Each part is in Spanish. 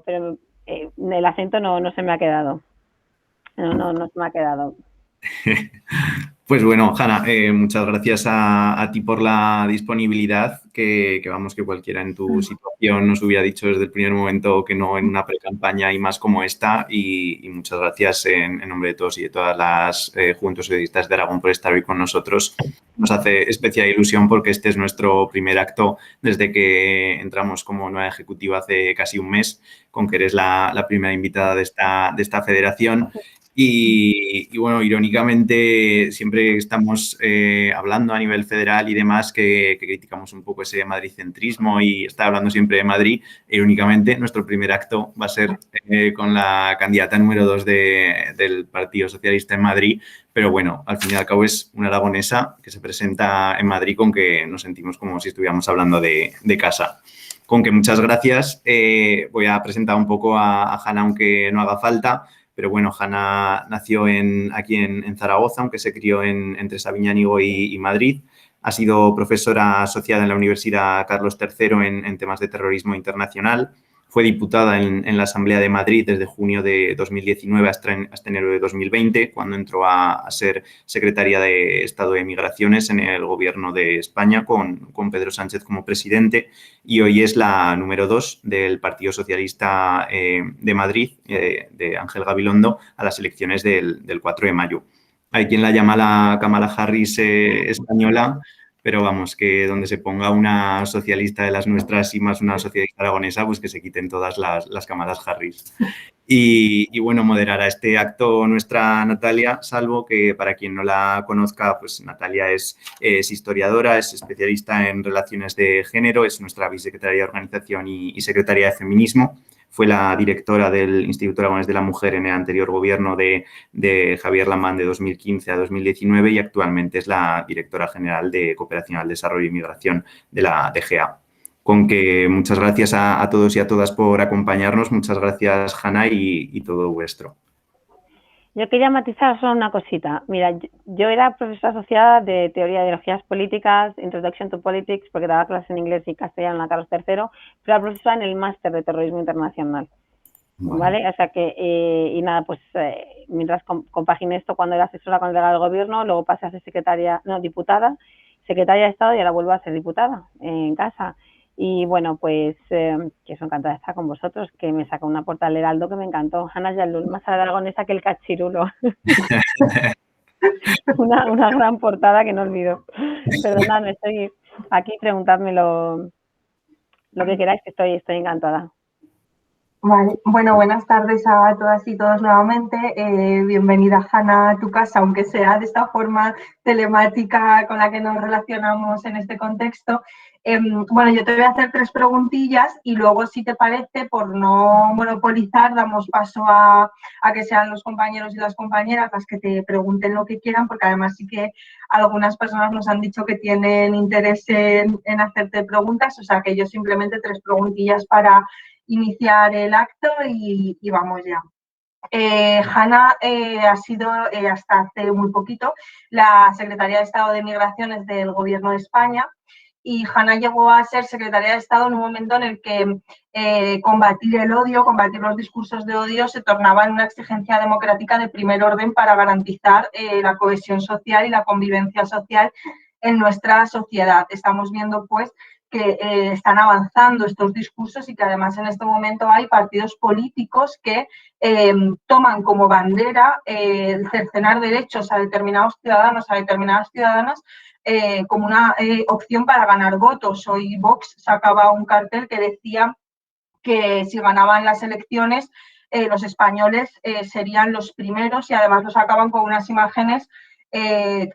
pero el acento no se me ha quedado. No se me ha quedado. Pues bueno, Hanna, muchas gracias a ti por la disponibilidad, que vamos, que cualquiera en tu situación nos hubiera dicho desde el primer momento que no en una pre-campaña y más como esta, y muchas gracias en nombre de todos y de todas las Juventudes Socialistas de Aragón por estar hoy con nosotros. Nos hace especial ilusión porque este es nuestro primer acto desde que entramos como nueva ejecutiva hace casi un mes, con que eres la primera invitada de esta federación. Y bueno, irónicamente, siempre estamos hablando a nivel federal y demás que criticamos un poco ese madricentrismo y está hablando siempre de Madrid. Irónicamente, nuestro primer acto va a ser con la candidata número 2 del Partido Socialista en Madrid. Pero bueno, al fin y al cabo es una aragonesa que se presenta en Madrid con que nos sentimos como si estuviéramos hablando de casa. Con que muchas gracias. Voy a presentar un poco a Hanna, aunque no haga falta. Pero bueno, Hanna nació aquí en Zaragoza, aunque se crió entre Sabiñánigo y Madrid. Ha sido profesora asociada en la Universidad Carlos III en temas de terrorismo internacional. Fue diputada en la Asamblea de Madrid desde junio de 2019 hasta enero de 2020, cuando entró a ser secretaria de Estado de Migraciones en el Gobierno de España con Pedro Sánchez como presidente, y hoy es la número 2 del Partido Socialista de Madrid, de Ángel Gabilondo, a las elecciones del 4 de mayo. Hay quien la llama la Kamala Harris española, pero vamos, que donde se ponga una socialista de las nuestras y más una socialista aragonesa, pues que se quiten todas las Kamalas Harris. Y bueno, moderará este acto nuestra Natalia Salvo, que para quien no la conozca, pues Natalia es historiadora, es especialista en relaciones de género, es nuestra vicesecretaria de Organización y secretaria de Feminismo. Fue la directora del Instituto Aragonés de la Mujer en el anterior gobierno de Javier Lamán de 2015 a 2019 y actualmente es la directora general de Cooperación al Desarrollo y Migración de la DGA. Con que muchas gracias a todos y a todas por acompañarnos. Muchas gracias, Hanna, y todo vuestro. Yo quería matizar solo una cosita. Mira, yo era profesora asociada de Teoría de Ideologías Políticas, Introduction to Politics, porque daba clases en inglés y castellano en la Carlos III, pero era profesora en el máster de Terrorismo Internacional. ¿Vale? O sea que, y nada, pues mientras compaginé esto cuando era asesora con el delegado del gobierno, luego pasé a ser diputada, secretaria de Estado y ahora vuelvo a ser diputada en casa. Y bueno, pues que eso encantada de estar con vosotros, que me saca una portada del Heraldo que me encantó. Hanna Yalul, más aragonesa que el cachirulo. una gran portada que no olvido. Perdonadme, estoy aquí, preguntadme lo que queráis, que estoy encantada. Vale, bueno, buenas tardes a todas y todos nuevamente. Bienvenida, Hanna, a tu casa, aunque sea de esta forma telemática con la que nos relacionamos en este contexto. Bueno, yo te voy a hacer 3 preguntillas y luego, si te parece, por no monopolizar, damos paso a que sean los compañeros y las compañeras las que te pregunten lo que quieran, porque además sí que algunas personas nos han dicho que tienen interés en hacerte preguntas, o sea que yo simplemente 3 preguntillas para iniciar el acto y vamos ya. Hanna ha sido hasta hace muy poquito la secretaria de Estado de Migraciones del Gobierno de España y Hanna llegó a ser secretaria de Estado en un momento en el que combatir el odio, combatir los discursos de odio se tornaba en una exigencia democrática de primer orden para garantizar la cohesión social y la convivencia social en nuestra sociedad. Estamos viendo, pues, que están avanzando estos discursos y que además en este momento hay partidos políticos que toman como bandera el cercenar derechos a determinados ciudadanos, a determinadas ciudadanas, como una opción para ganar votos. Hoy Vox sacaba un cartel que decía que si ganaban las elecciones los españoles serían los primeros y además lo sacaban con unas imágenes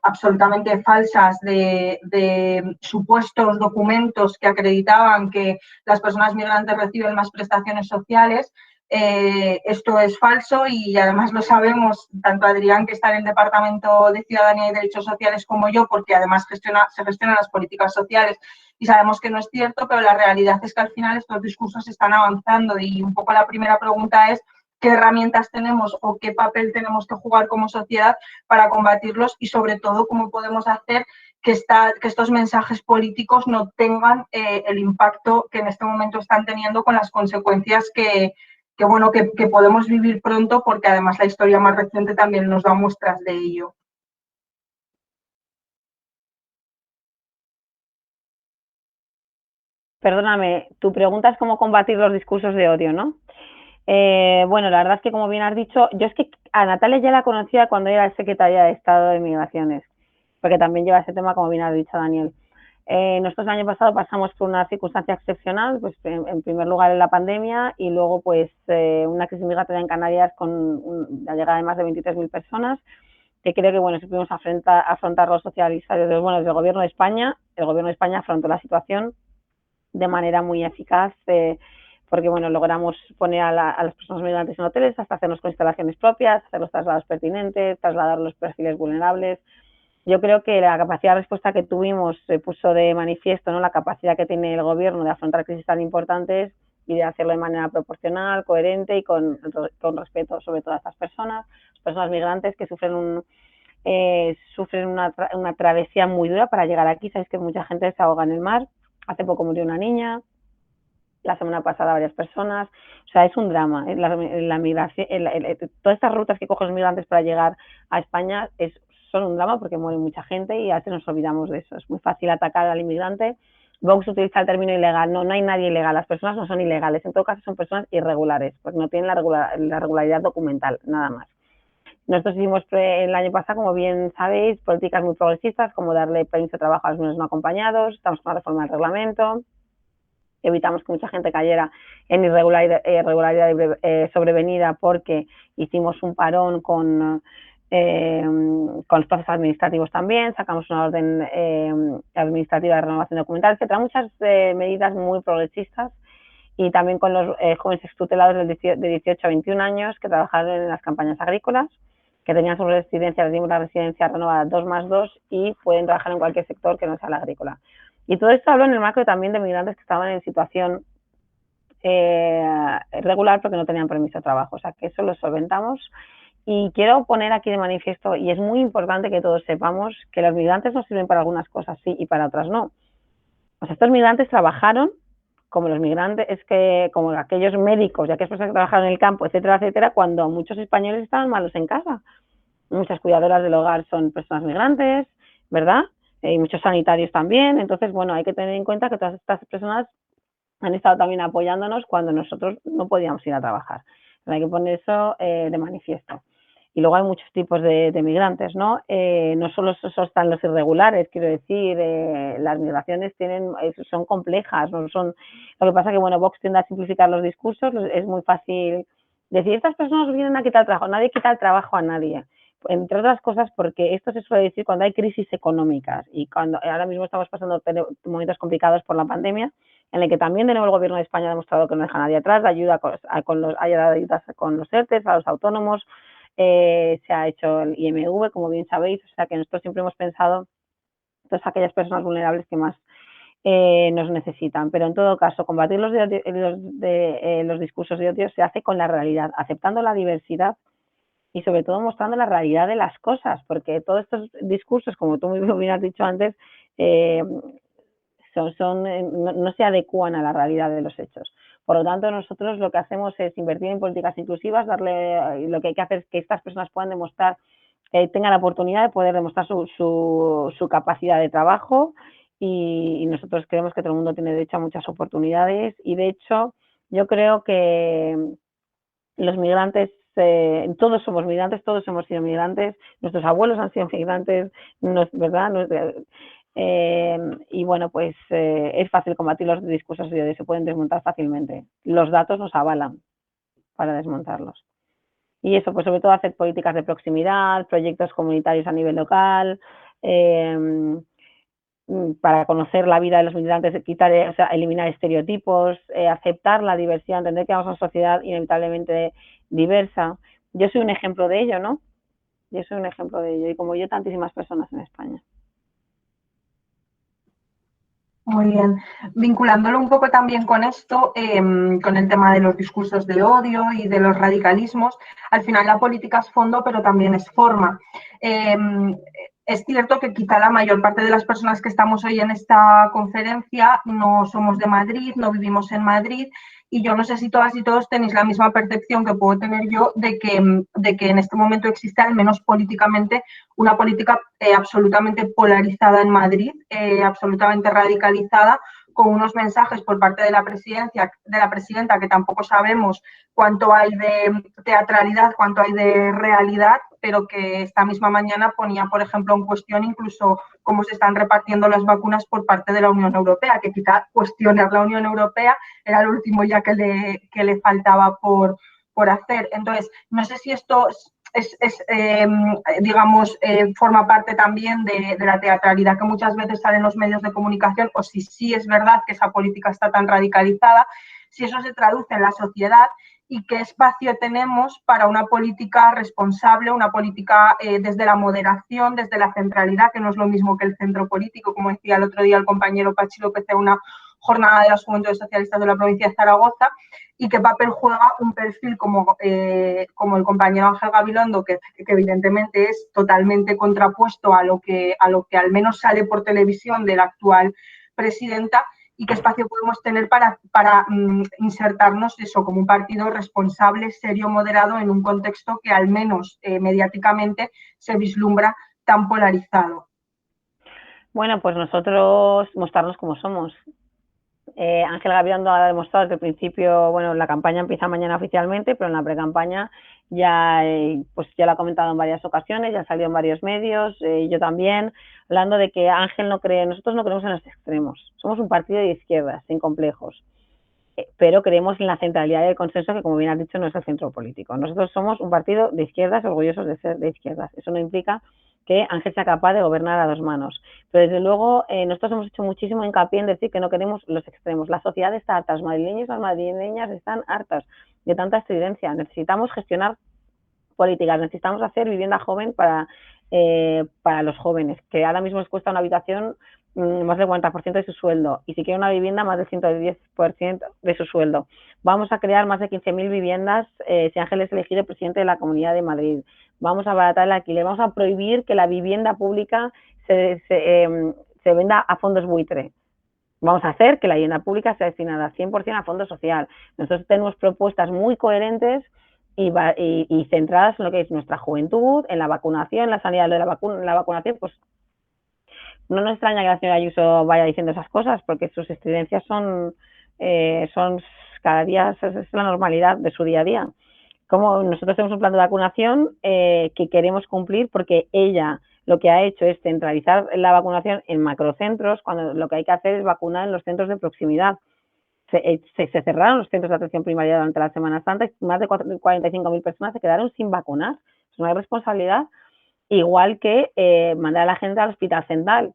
absolutamente falsas de supuestos documentos que acreditaban que las personas migrantes reciben más prestaciones sociales. Esto es falso y además lo sabemos tanto Adrián, que está en el Departamento de Ciudadanía y Derechos Sociales, como yo, porque además se gestionan las políticas sociales y sabemos que no es cierto, pero la realidad es que al final estos discursos están avanzando y un poco la primera pregunta es qué herramientas tenemos o qué papel tenemos que jugar como sociedad para combatirlos y sobre todo cómo podemos hacer que estos mensajes políticos no tengan el impacto que en este momento están teniendo con las consecuencias que bueno, que podemos vivir pronto, porque además la historia más reciente también nos da muestras de ello. Perdóname, tu pregunta es cómo combatir los discursos de odio, ¿no? Bueno, la verdad es que, como bien has dicho, yo es que a Natalia ya la conocía cuando era secretaria de Estado de Migraciones, porque también lleva ese tema, como bien has dicho, Daniel. Nosotros el año pasado pasamos por una circunstancia excepcional, pues en primer lugar en la pandemia y luego pues una crisis migratoria en Canarias con la llegada de más de 23.000 personas, que creo que bueno, supimos afrontar los socialistas desde el Gobierno de España. El Gobierno de España afrontó la situación de manera muy eficaz, porque bueno, logramos poner a las personas migrantes en hoteles, hasta hacernos con instalaciones propias, hacer los traslados pertinentes, trasladar los perfiles vulnerables. Yo creo que la capacidad de respuesta que tuvimos puso de manifiesto, ¿no?, la capacidad que tiene el gobierno de afrontar crisis tan importantes y de hacerlo de manera proporcional, coherente y con respeto sobre todas estas personas migrantes que sufren una travesía muy dura para llegar aquí. Sabéis que mucha gente se ahoga en el mar. Hace poco murió una niña, la semana pasada varias personas. O sea, es un drama. La migración, todas estas rutas que cogen los migrantes para llegar a España son un drama porque muere mucha gente y a veces nos olvidamos de eso. Es muy fácil atacar al inmigrante. Vox utiliza el término ilegal. No hay nadie ilegal. Las personas no son ilegales. En todo caso, son personas irregulares, porque no tienen la regularidad documental, nada más. Nosotros hicimos el año pasado, como bien sabéis, políticas muy progresistas, como darle permiso de trabajo a los menores no acompañados. Estamos con la reforma del reglamento. Evitamos que mucha gente cayera en irregularidad sobrevenida, porque hicimos un parón con los procesos administrativos también, sacamos una orden administrativa de renovación documental, etcétera. Muchas medidas muy progresistas, y también con los jóvenes extutelados de 18 a 21 años que trabajaron en las campañas agrícolas, que tenían su residencia, les dimos la residencia renovada 2+2 y pueden trabajar en cualquier sector que no sea la agrícola. Y todo esto hablo en el marco también de migrantes que estaban en situación regular porque no tenían permiso de trabajo. O sea, que eso lo solventamos. Y quiero poner aquí de manifiesto, y es muy importante que todos sepamos, que los migrantes nos sirven para algunas cosas sí y para otras no. O sea, estos migrantes trabajaron como los migrantes, como aquellos médicos y aquellas personas que trabajaron en el campo, etcétera, etcétera, cuando muchos españoles estaban malos en casa. Muchas cuidadoras del hogar son personas migrantes, ¿verdad? Y muchos sanitarios también. Entonces, bueno, hay que tener en cuenta que todas estas personas han estado también apoyándonos cuando nosotros no podíamos ir a trabajar. Hay que poner eso de manifiesto. Y luego hay muchos tipos de migrantes, ¿no? No solo están los irregulares, quiero decir, las migraciones son complejas, no son. Lo que pasa es que, bueno, Vox tiende a simplificar los discursos, es muy fácil decir, estas personas vienen a quitar el trabajo. Nadie quita el trabajo a nadie, entre otras cosas porque esto se suele decir cuando hay crisis económicas, y cuando ahora mismo estamos pasando momentos complicados por la pandemia, en el que también de nuevo el Gobierno de España ha demostrado que no deja a nadie atrás, hay dado ayudas con los ERTEs, a los autónomos, se ha hecho el IMV, como bien sabéis. O sea, que nosotros siempre hemos pensado todas aquellas personas vulnerables que más nos necesitan. Pero en todo caso, combatir los discursos de odio se hace con la realidad, aceptando la diversidad y sobre todo mostrando la realidad de las cosas, porque todos estos discursos, como tú muy bien has dicho antes, no se adecúan a la realidad de los hechos. Por lo tanto, nosotros lo que hacemos es invertir en políticas inclusivas, lo que hay que hacer es que estas personas puedan demostrar, tengan la oportunidad de poder demostrar su capacidad de trabajo, y nosotros creemos que todo el mundo tiene derecho a muchas oportunidades. Y de hecho, yo creo que los migrantes, todos somos migrantes, todos hemos sido migrantes, nuestros abuelos han sido migrantes, ¿verdad? Y bueno, pues es fácil combatir los discursos de odio, se pueden desmontar fácilmente. Los datos nos avalan para desmontarlos. Y eso, pues sobre todo hacer políticas de proximidad, proyectos comunitarios a nivel local, para conocer la vida de los migrantes, eliminar estereotipos, aceptar la diversidad, entender que vamos a una sociedad inevitablemente diversa. Yo soy un ejemplo de ello, ¿no? Yo soy un ejemplo de ello, y como yo, tantísimas personas en España. Muy bien. Vinculándolo un poco también con esto, con el tema de los discursos de odio y de los radicalismos, al final la política es fondo, pero también es forma. Es cierto que quizá la mayor parte de las personas que estamos hoy en esta conferencia no somos de Madrid, no vivimos en Madrid, y yo no sé si todas y todos tenéis la misma percepción que puedo tener yo de que en este momento existe, al menos políticamente, una política absolutamente polarizada en Madrid, absolutamente radicalizada, con unos mensajes por parte de la presidenta, que tampoco sabemos cuánto hay de teatralidad, cuánto hay de realidad, pero que esta misma mañana ponía, por ejemplo, en cuestión incluso cómo se están repartiendo las vacunas por parte de la Unión Europea, que quizá cuestionar la Unión Europea era lo último ya que le faltaba por hacer. Entonces, no sé si esto forma parte también de la teatralidad que muchas veces sale en los medios de comunicación, o si sí es verdad que esa política está tan radicalizada, si eso se traduce en la sociedad y qué espacio tenemos para una política responsable, una política desde la moderación, desde la centralidad, que no es lo mismo que el centro político, como decía el otro día el compañero Pachi López en una jornada de las Juventudes Socialistas de la provincia de Zaragoza, y qué papel juega un perfil como el compañero Ángel Gabilondo, que evidentemente es totalmente contrapuesto a lo que al menos sale por televisión de la actual presidenta, y qué espacio podemos tener para insertarnos eso como un partido responsable, serio, moderado, en un contexto que al menos mediáticamente se vislumbra tan polarizado. Bueno, pues nosotros mostrarnos como somos. Ángel Gabilondo ha demostrado desde el principio, bueno, la campaña empieza mañana oficialmente, pero en la precampaña ya lo ha comentado en varias ocasiones, ya ha salido en varios medios, yo también, hablando de que Ángel nosotros no creemos en los extremos, somos un partido de izquierdas, sin complejos, pero creemos en la centralidad del consenso, que como bien has dicho no es el centro político. Nosotros somos un partido de izquierdas, orgullosos de ser de izquierdas. Eso no implica que Ángel sea capaz de gobernar a dos manos. Pero desde luego nosotros hemos hecho muchísimo hincapié en decir que no queremos los extremos. La sociedad está harta, los madrileños y las madrileñas están hartas de tanta estridencia. Necesitamos gestionar políticas, necesitamos hacer vivienda joven para los jóvenes, que ahora mismo les cuesta una habitación más del 40% de su sueldo, y si quiere una vivienda más del 110% de su sueldo. Vamos a crear más de 15.000 viviendas si Ángel es elegido presidente de la Comunidad de Madrid. Vamos a abaratar el alquiler, vamos a prohibir que la vivienda pública se venda a fondos buitre. Vamos a hacer que la vivienda pública sea destinada 100% a fondo social. Nosotros tenemos propuestas muy coherentes y centradas en lo que es nuestra juventud, en la vacunación, en la sanidad de la vacunación. Pues no nos extraña que la señora Ayuso vaya diciendo esas cosas, porque sus estridencias son cada día, es la normalidad de su día a día. Como nosotros tenemos un plan de vacunación que queremos cumplir, porque ella lo que ha hecho es centralizar la vacunación en macrocentros, cuando lo que hay que hacer es vacunar en los centros de proximidad. Se cerraron los centros de atención primaria durante la Semana Santa y más de 45.000 personas se quedaron sin vacunar. Es una responsabilidad, igual que mandar a la gente al hospital central.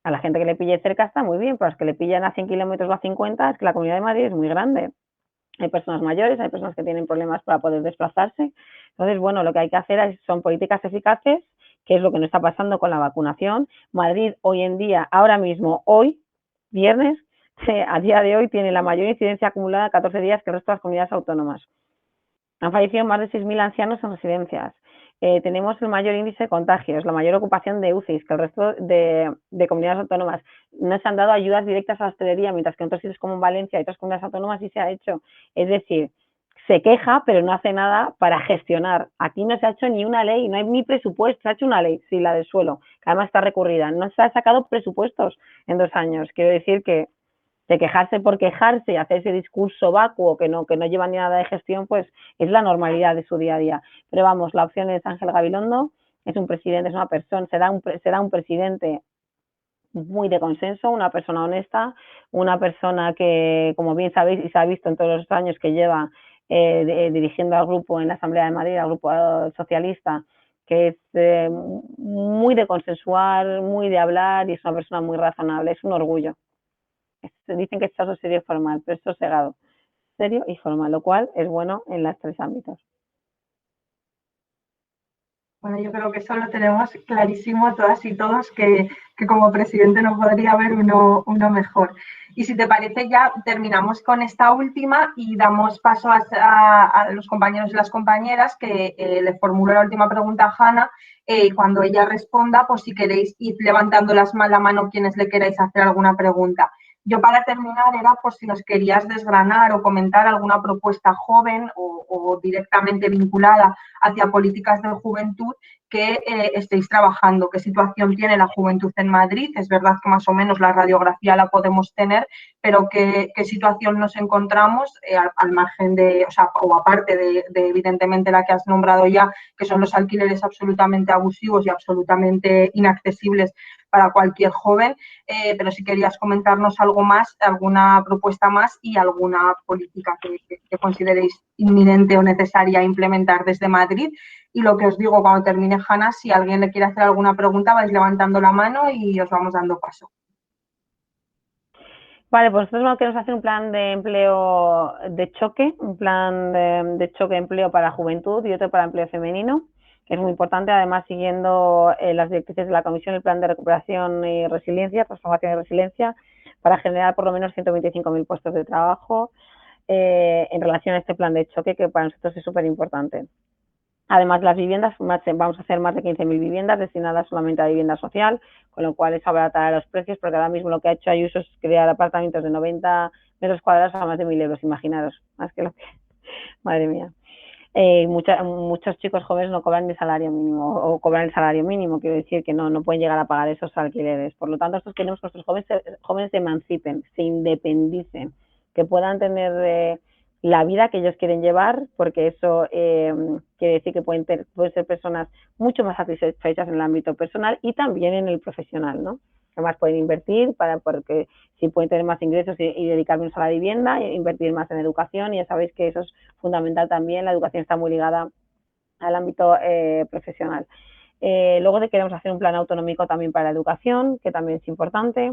A la gente que le pille cerca está muy bien, pero a los que le pillan a 100 kilómetros o a 50, es que la Comunidad de Madrid es muy grande. Hay personas mayores, hay personas que tienen problemas para poder desplazarse. Entonces, bueno, lo que hay que hacer son políticas eficaces, que es lo que no está pasando con la vacunación. Madrid hoy en día, ahora mismo, hoy, viernes, a día de hoy tiene la mayor incidencia acumulada de 14 días que el resto de las comunidades autónomas. Han fallecido más de 6.000 ancianos en residencias. Tenemos el mayor índice de contagios, la mayor ocupación de UCIs que el resto de comunidades autónomas. No se han dado ayudas directas a la hostelería, mientras que en otros sitios como en Valencia y otras comunidades autónomas sí se ha hecho. Es decir, se queja, pero no hace nada para gestionar. Aquí no se ha hecho ni una ley, no hay ni presupuesto. Se ha hecho una ley, sí, la del suelo, que además está recurrida. No se ha sacado presupuestos en 2 años. Quiero decir que de quejarse por quejarse y hacer ese discurso vacuo que no lleva ni nada de gestión, pues es la normalidad de su día a día. Pero vamos, la opción es Ángel Gabilondo, es un presidente, es una persona, será un presidente muy de consenso, una persona honesta, una persona que, como bien sabéis y se ha visto en todos los años que lleva dirigiendo al grupo en la Asamblea de Madrid, al grupo socialista, que es muy de consensuar, muy de hablar, y es una persona muy razonable, es un orgullo. Dicen que es caso serio y formal, pero es sosegado, serio y formal, lo cual es bueno en los 3 ámbitos. Bueno, yo creo que eso lo tenemos clarísimo todas y todos, que como presidente no podría haber uno mejor. Y si te parece, ya terminamos con esta última y damos paso a los compañeros y las compañeras, que le formulo la última pregunta a Hanna, y cuando ella responda, pues si queréis ir levantando la mano quienes le queráis hacer alguna pregunta. Yo para terminar era por si nos querías desgranar o comentar alguna propuesta joven o directamente vinculada hacia políticas de juventud que estéis trabajando. ¿Qué situación tiene la juventud en Madrid? Es verdad que más o menos la radiografía la podemos tener, pero ¿qué situación nos encontramos al margen de, o aparte de evidentemente la que has nombrado ya, que son los alquileres absolutamente abusivos y absolutamente inaccesibles para cualquier joven? Pero si querías comentarnos algo más, alguna propuesta más y alguna política que consideréis inminente o necesaria implementar desde Madrid. Y lo que os digo, cuando termine Hanna, si alguien le quiere hacer alguna pregunta, vais levantando la mano y os vamos dando paso. Vale, pues nosotros queremos hacer un plan de empleo de choque, un plan de choque de empleo para juventud y otro para empleo femenino, que es muy importante, además siguiendo las directrices de la Comisión, el plan de recuperación y resiliencia, transformación y resiliencia, para generar por lo menos 125.000 puestos de trabajo en relación a este plan de choque, que para nosotros es súper importante. Además, las viviendas, vamos a hacer más de 15.000 viviendas destinadas solamente a vivienda social, con lo cual eso abaratará los precios, porque ahora mismo lo que ha hecho Ayuso es crear apartamentos de 90 metros cuadrados a más de 1.000 euros, imaginaros, más que lo que... Madre mía. Muchos chicos jóvenes no cobran el salario mínimo o cobran el salario mínimo, quiero decir que no pueden llegar a pagar esos alquileres. Por lo tanto, nosotros queremos que nuestros jóvenes se emancipen, se independicen, que puedan tener la vida que ellos quieren llevar, porque eso quiere decir que pueden ser personas mucho más satisfechas en el ámbito personal y también en el profesional, ¿no? Además pueden invertir porque si pueden tener más ingresos y dedicar menos a la vivienda, invertir más en educación, y ya sabéis que eso es fundamental también, la educación está muy ligada al ámbito profesional. Luego queremos hacer un plan autonómico también para la educación, que también es importante.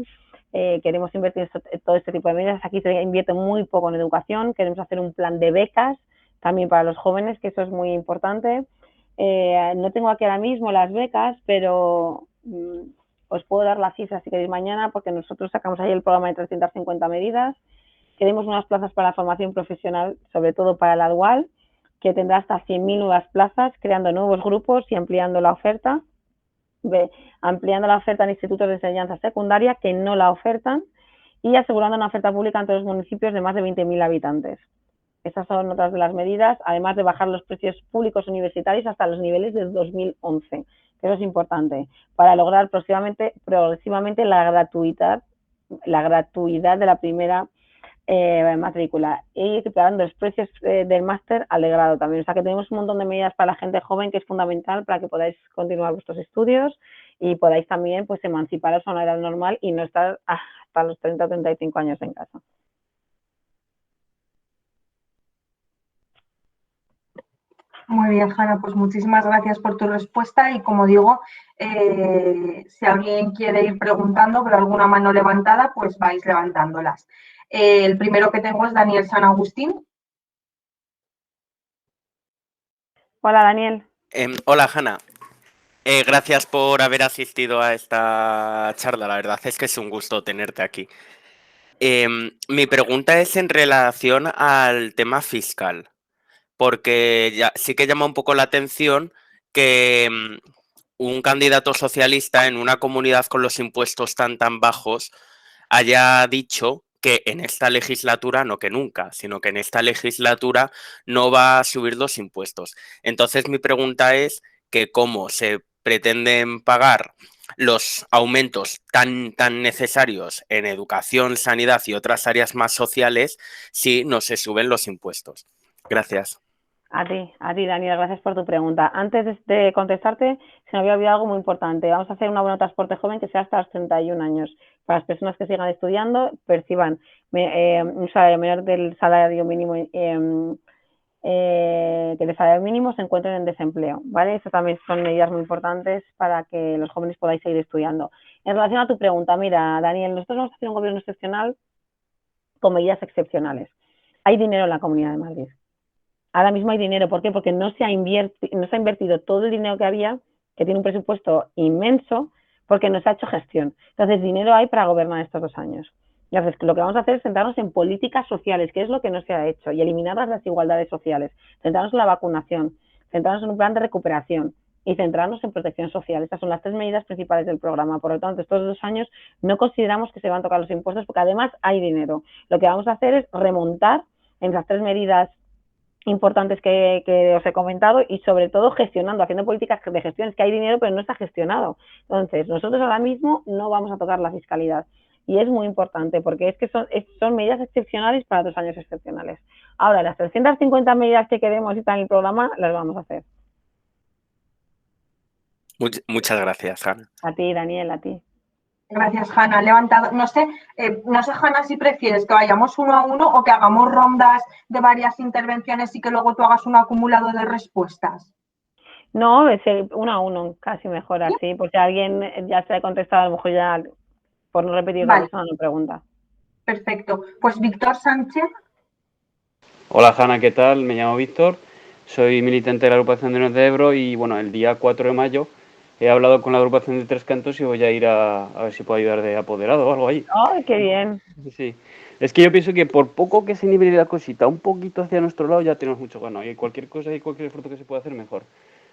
Queremos invertir en todo este tipo de medidas. Aquí se invierte muy poco en educación. Queremos hacer un plan de becas también para los jóvenes, que eso es muy importante. No tengo aquí ahora mismo las becas, pero os puedo dar la cifra si queréis mañana, porque nosotros sacamos ahí el programa de 350 medidas. Queremos unas plazas para la formación profesional, sobre todo para la dual, que tendrá hasta 100.000 nuevas plazas, creando nuevos grupos y ampliando la oferta. Ampliando la oferta en institutos de enseñanza secundaria que no la ofertan y asegurando una oferta pública en todos los municipios de más de 20.000 habitantes. Estas son otras de las medidas, además de bajar los precios públicos universitarios hasta los niveles de 2011. Eso es importante, para lograr progresivamente la gratuidad de la primera matrícula y equiparando los precios del máster al de grado también. O sea que tenemos un montón de medidas para la gente joven que es fundamental para que podáis continuar vuestros estudios y podáis también pues emanciparos a una edad normal y no estar hasta los 30 o 35 años en casa. Muy bien, Hanna, pues muchísimas gracias por tu respuesta y como digo, si alguien quiere ir preguntando pero alguna mano levantada, pues vais levantándolas. El primero que tengo es Daniel San Agustín. Hola, Daniel. Hola, Hanna. Gracias por haber asistido a esta charla. La verdad es que es un gusto tenerte aquí. Mi pregunta es en relación al tema fiscal, porque sí que llama un poco la atención que un candidato socialista en una comunidad con los impuestos tan bajos haya dicho que en esta legislatura, no que nunca, sino que en esta legislatura no va a subir los impuestos. Entonces mi pregunta es que cómo se pretenden pagar los aumentos tan necesarios en educación, sanidad y otras áreas más sociales si no se suben los impuestos. Gracias. A ti, Daniel, gracias por tu pregunta. Antes de contestarte, se me había olvidado algo muy importante. Vamos a hacer un abono de transporte joven que sea hasta los 31 años. Para las personas que sigan estudiando, perciban un salario menor del salario mínimo, que el salario mínimo se encuentren en desempleo, ¿vale? Eso también son medidas muy importantes para que los jóvenes podáis seguir estudiando. En relación a tu pregunta, mira, Daniel, nosotros vamos a hacer un gobierno excepcional con medidas excepcionales. Hay dinero en la Comunidad de Madrid. Ahora mismo hay dinero. ¿Por qué? Porque no se ha invertido todo el dinero que había, que tiene un presupuesto inmenso, porque no se ha hecho gestión. Entonces, dinero hay para gobernar estos 2 años. Entonces, lo que vamos a hacer es centrarnos en políticas sociales, que es lo que no se ha hecho, y eliminar las desigualdades sociales. Centrarnos en la vacunación, centrarnos en un plan de recuperación, y centrarnos en protección social. Estas son las 3 medidas principales del programa. Por lo tanto, estos 2 años no consideramos que se van a tocar los impuestos porque además hay dinero. Lo que vamos a hacer es remontar en las 3 medidas importantes que os he comentado y sobre todo gestionando, haciendo políticas de gestión. Es que hay dinero pero no está gestionado. Entonces, nosotros ahora mismo no vamos a tocar la fiscalidad. Y es muy importante porque es que son medidas excepcionales para 2 años excepcionales. Ahora, las 350 medidas que queremos y están en el programa, las vamos a hacer. Muchas gracias, Hanna. A ti, Daniel, a ti. Gracias, Hanna. Levantado. No sé, Hanna, si prefieres que vayamos uno a uno o que hagamos rondas de varias intervenciones y que luego tú hagas un acumulado de respuestas. No, es uno a uno, casi mejor así, porque alguien ya se ha contestado, a lo mejor ya, por no repetir la persona, no pregunta. Perfecto. Pues Víctor Sánchez. Hola, Hanna, ¿qué tal? Me llamo Víctor, soy militante de la agrupación de Norte de Ebro y, bueno, el día 4 de mayo he hablado con la agrupación de Tres Cantos y voy a ir a ver si puedo ayudar de apoderado o algo ahí. ¡Ay, qué bien! Sí. Es que yo pienso que por poco que se nivele la cosita un poquito hacia nuestro lado ya tenemos mucho ganado y cualquier cosa y cualquier esfuerzo que se pueda hacer mejor.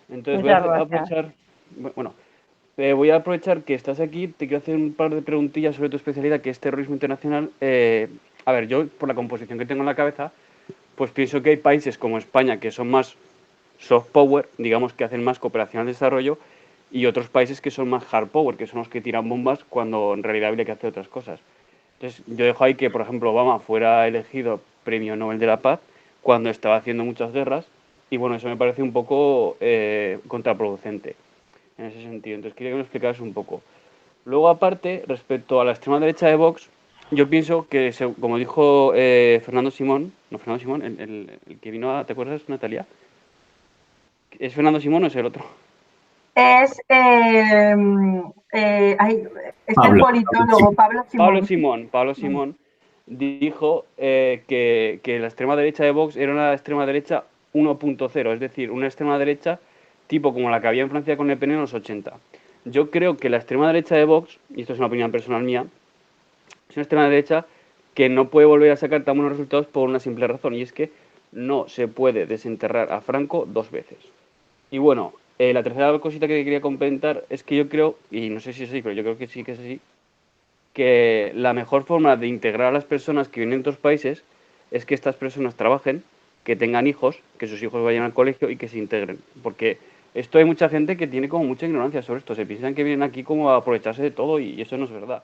Entonces voy a aprovechar que estás aquí, te quiero hacer un par de preguntillas sobre tu especialidad, que es terrorismo internacional. A ver, yo por la composición que tengo en la cabeza, pues pienso que hay países como España que son más soft power, digamos que hacen más cooperación al desarrollo, y otros países que son más hard power, que son los que tiran bombas cuando en realidad habría que hacer otras cosas. Entonces yo dejo ahí que, por ejemplo, Obama fuera elegido Premio Nobel de la Paz cuando estaba haciendo muchas guerras, y bueno, eso me parece un poco contraproducente en ese sentido. Entonces quería que me explicaras un poco. Luego, aparte, respecto a la extrema derecha de Vox, yo pienso que, como dijo Fernando Simón, el que vino a, ¿te acuerdas, Natalia? ¿Es Fernando Simón o es el otro? Es el politólogo Pablo Simón. Pablo Simón dijo que la extrema derecha de Vox era una extrema derecha 1.0, es decir, una extrema derecha tipo como la que había en Francia con Le Pen en los 80. Yo creo que la extrema derecha de Vox, y esto es una opinión personal mía, es una extrema derecha que no puede volver a sacar tan buenos resultados por una simple razón, y es que no se puede desenterrar a Franco 2 veces. Y bueno, la tercera cosita que quería comentar es que yo creo, y no sé si es así, pero yo creo que sí que es así, que la mejor forma de integrar a las personas que vienen de otros países es que estas personas trabajen, que tengan hijos, que sus hijos vayan al colegio y que se integren. Porque esto hay mucha gente que tiene como mucha ignorancia sobre esto. Se piensan que vienen aquí como a aprovecharse de todo y eso no es verdad.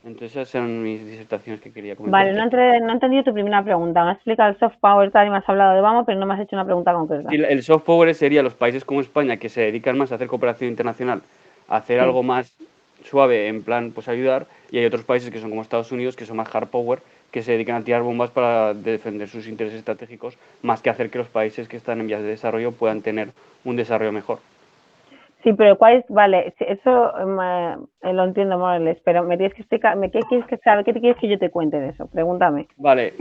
Entonces esas eran mis disertaciones que quería comentar. Vale, no he entendido tu primera pregunta. Me has explicado el soft power tal y me has hablado de Obama, pero no me has hecho una pregunta concreta. Sí, el soft power sería los países como España, que se dedican más a hacer cooperación internacional, a hacer algo más suave, en plan, pues ayudar, y hay otros países que son como Estados Unidos, que son más hard power, que se dedican a tirar bombas para defender sus intereses estratégicos, más que hacer que los países que están en vías de desarrollo puedan tener un desarrollo mejor. Sí, pero ¿cuál es? Vale, eso lo entiendo, Morales, pero me tienes que explicar, ¿qué quieres que sabe? ¿Qué te quieres que yo te cuente de eso? Pregúntame. Vale,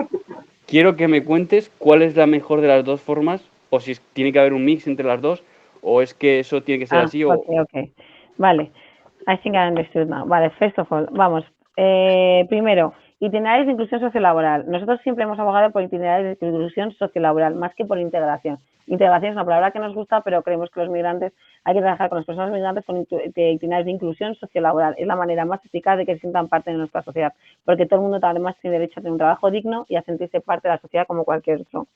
quiero que me cuentes cuál es la mejor de las dos formas, o si tiene que haber un mix entre las dos, o es que eso tiene que ser así, o... Ok. Vale, I think I understood now. Vale, first of all, vamos. Primero, itinerarios de inclusión sociolaboral. Nosotros siempre hemos abogado por itinerarios de inclusión sociolaboral, más que por integración. Integración es una palabra que nos gusta, pero creemos que los migrantes, hay que trabajar con las personas migrantes con itinerarios de inclusión sociolaboral. Es la manera más eficaz de que se sientan parte de nuestra sociedad, porque todo el mundo además tiene derecho a tener un trabajo digno y a sentirse parte de la sociedad como cualquier otro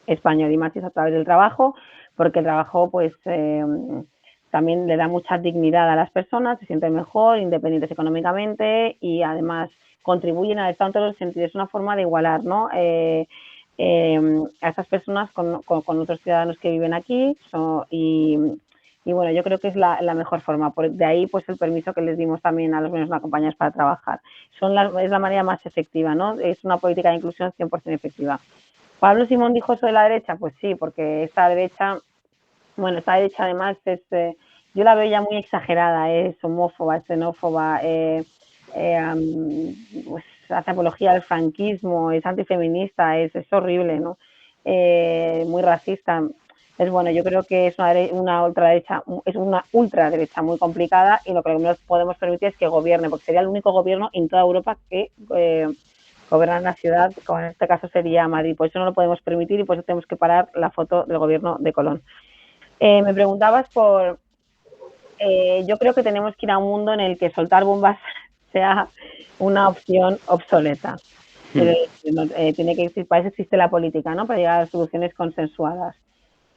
español, y más es a través del trabajo, porque el trabajo pues también le da mucha dignidad a las personas, se sienten mejor, independientes económicamente y además contribuyen al Estado en todos los sentidos. Es una forma de igualar, ¿no? A esas personas con otros ciudadanos que viven aquí y bueno, yo creo que es la mejor forma. De ahí pues el permiso que les dimos también a los medios no acompañados para trabajar. Es la manera más efectiva, ¿no? Es una política de inclusión 100% efectiva. ¿Pablo Simón dijo eso de la derecha? Pues sí, porque esta derecha además es, yo la veo ya muy exagerada, es homófoba, es xenófoba, pues hace apología al franquismo, es antifeminista, es horrible, ¿no? Muy racista. Bueno, yo creo que es una ultraderecha muy complicada y lo que nos podemos permitir es que gobierne, porque sería el único gobierno en toda Europa que gobernar la ciudad, como en este caso sería Madrid. Por eso no lo podemos permitir y por eso tenemos que parar la foto del gobierno de Colón. Me preguntabas por... yo creo que tenemos que ir a un mundo en el que soltar bombas sea una opción obsoleta. Tiene que existir, para eso existe la política, ¿no? Para llegar a soluciones consensuadas.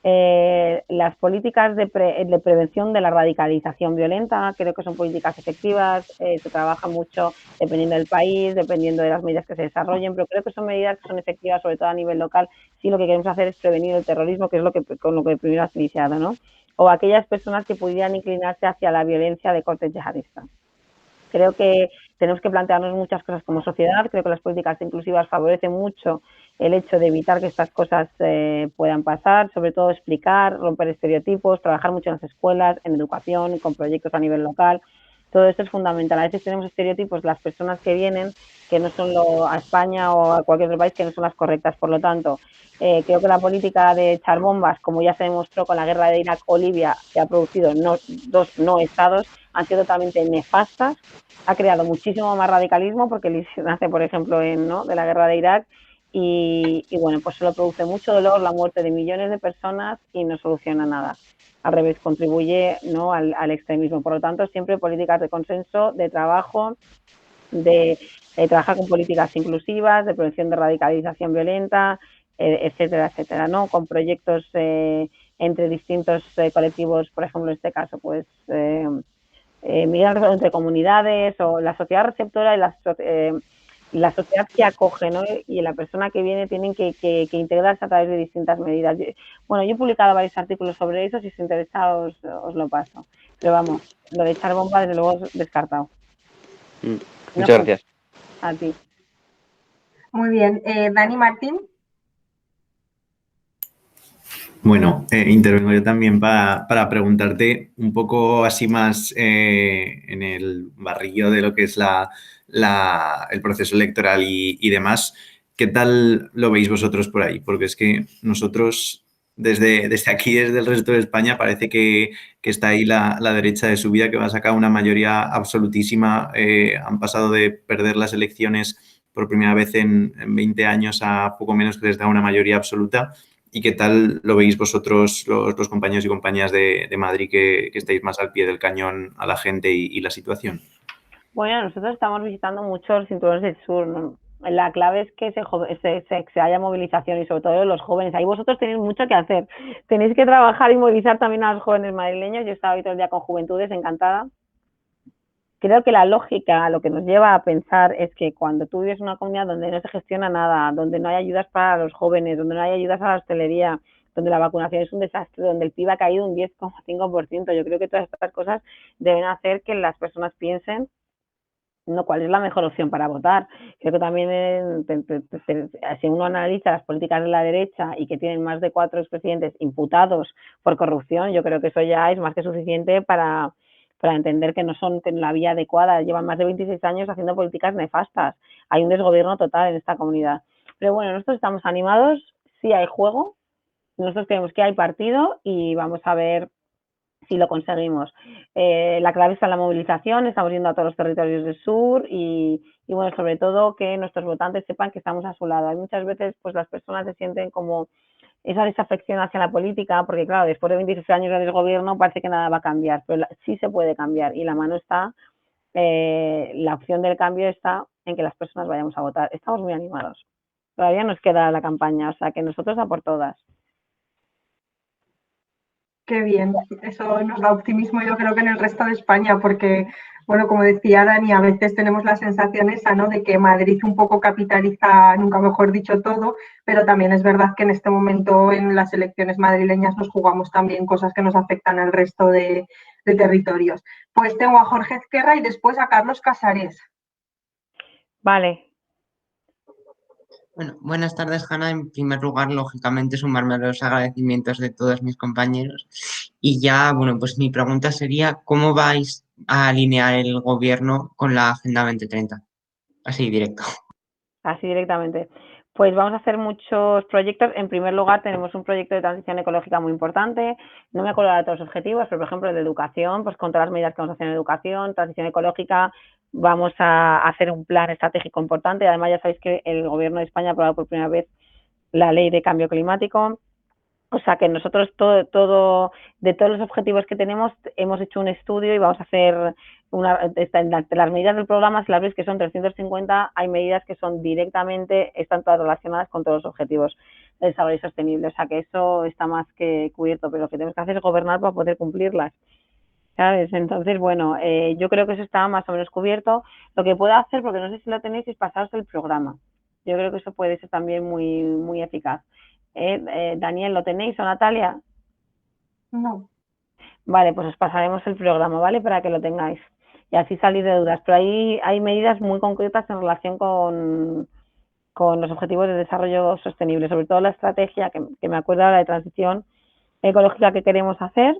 Las políticas de prevención de la radicalización violenta creo que son políticas efectivas, se trabaja mucho dependiendo del país, dependiendo de las medidas que se desarrollen, pero creo que son medidas que son efectivas, sobre todo a nivel local, si lo que queremos hacer es prevenir el terrorismo, que es con lo que primero has iniciado, ¿no? O aquellas personas que pudieran inclinarse hacia la violencia de corte yihadista. Creo que tenemos que plantearnos muchas cosas como sociedad. Creo que las políticas inclusivas favorecen mucho el hecho de evitar que estas cosas puedan pasar, sobre todo explicar, romper estereotipos, trabajar mucho en las escuelas, en educación, con proyectos a nivel local. Todo esto es fundamental. A veces tenemos estereotipos de las personas que vienen que no son a España o a cualquier otro país que no son las correctas. Por lo tanto, creo que la política de echar bombas, como ya se demostró con la guerra de Irak o Libia, que ha producido dos no estados, han sido totalmente nefastas. Ha creado muchísimo más radicalismo porque nace, por ejemplo, de la guerra de Irak y bueno, pues solo produce mucho dolor, la muerte de millones de personas y no soluciona nada. Al revés, contribuye, ¿no?, al extremismo. Por lo tanto, siempre políticas de consenso, de trabajo, de trabajar con políticas inclusivas, de prevención de radicalización violenta, etcétera, etcétera, ¿no? Con proyectos entre distintos colectivos, por ejemplo, en este caso, pues migrar entre comunidades o la sociedad receptora y la sociedad que acoge, ¿no? Y la persona que viene tienen que integrarse a través de distintas medidas. Bueno, yo he publicado varios artículos sobre eso, si os interesa os lo paso. Pero vamos, lo de echar bomba desde luego es descartado. Muchas gracias. A ti. Muy bien. Dani Martín. Bueno, intervengo yo también para preguntarte un poco así más en el barrillo de lo que es el proceso electoral y demás. ¿Qué tal lo veis vosotros por ahí? Porque es que nosotros desde aquí, desde el resto de España, parece que está ahí la derecha de subida, que va a sacar una mayoría absolutísima. Han pasado de perder las elecciones por primera vez en 20 años a poco menos que les da una mayoría absoluta. ¿Y qué tal lo veis vosotros, los compañeros y compañeras de Madrid, que estáis más al pie del cañón a la gente y la situación? Bueno, nosotros estamos visitando muchos cinturones del sur, ¿no? La clave es que se haya movilización y sobre todo los jóvenes. Ahí vosotros tenéis mucho que hacer. Tenéis que trabajar y movilizar también a los jóvenes madrileños. Yo he estado hoy todo el día con Juventudes, encantada. Creo que la lógica, lo que nos lleva a pensar es que cuando tú vives en una comunidad donde no se gestiona nada, donde no hay ayudas para los jóvenes, donde no hay ayudas a la hostelería, donde la vacunación es un desastre, donde el PIB ha caído un 10,5%, yo creo que todas estas cosas deben hacer que las personas piensen no cuál es la mejor opción para votar. Creo que también si uno analiza las políticas de la derecha y que tienen más de 4 expresidentes imputados por corrupción, yo creo que eso ya es más que suficiente para entender que no son la vía adecuada. Llevan más de 26 años haciendo políticas nefastas. Hay un desgobierno total en esta comunidad. Pero bueno, nosotros estamos animados, sí hay juego, nosotros creemos que hay partido y vamos a ver si lo conseguimos. La clave está en la movilización, estamos yendo a todos los territorios del sur y bueno, sobre todo que nuestros votantes sepan que estamos a su lado. Hay muchas veces pues las personas se sienten como esa desafección hacia la política, porque claro, después de 26 años de desgobierno parece que nada va a cambiar, pero sí se puede cambiar y la mano está, la opción del cambio está en que las personas vayamos a votar. Estamos muy animados. Todavía nos queda la campaña, o sea que nosotros a por todas. Qué bien, eso nos da optimismo yo creo que en el resto de España, porque, bueno, como decía Dani, a veces tenemos la sensación esa, ¿no?, de que Madrid un poco capitaliza, nunca mejor dicho, todo, pero también es verdad que en este momento en las elecciones madrileñas nos jugamos también cosas que nos afectan al resto de territorios. Pues tengo a Jorge Ezquerra y después a Carlos Casares. Vale. Bueno, buenas tardes, Hanna. En primer lugar, lógicamente, sumarme a los agradecimientos de todos mis compañeros. Y ya, bueno, pues mi pregunta sería, ¿cómo vais a alinear el gobierno con la Agenda 2030? Así, directo. Así directamente. Pues vamos a hacer muchos proyectos. En primer lugar, tenemos un proyecto de transición ecológica muy importante. No me acuerdo de todos los objetivos, pero por ejemplo, el de educación, pues con todas las medidas que vamos a hacer en educación, transición ecológica, vamos a hacer un plan estratégico importante. Además, ya sabéis que el Gobierno de España ha aprobado por primera vez la Ley de Cambio Climático. O sea que nosotros de todos los objetivos que tenemos hemos hecho un estudio y vamos a hacer las medidas del programa, si las veis que son 350, hay medidas que son directamente, están todas relacionadas con todos los objetivos de desarrollo sostenible. O sea que eso está más que cubierto, pero lo que tenemos que hacer es gobernar para poder cumplirlas. ¿Sabes? Entonces, bueno, yo creo que eso está más o menos cubierto. Lo que puedo hacer, porque no sé si lo tenéis, es pasaros el programa. Yo creo que eso puede ser también muy, muy eficaz. Daniel, ¿lo tenéis o Natalia? No. Vale, pues os pasaremos el programa, ¿vale? Para que lo tengáis. Y así salís de dudas. Pero ahí hay medidas muy concretas en relación con los objetivos de desarrollo sostenible, sobre todo la estrategia, que me acuerdo ahora de transición ecológica que queremos hacer.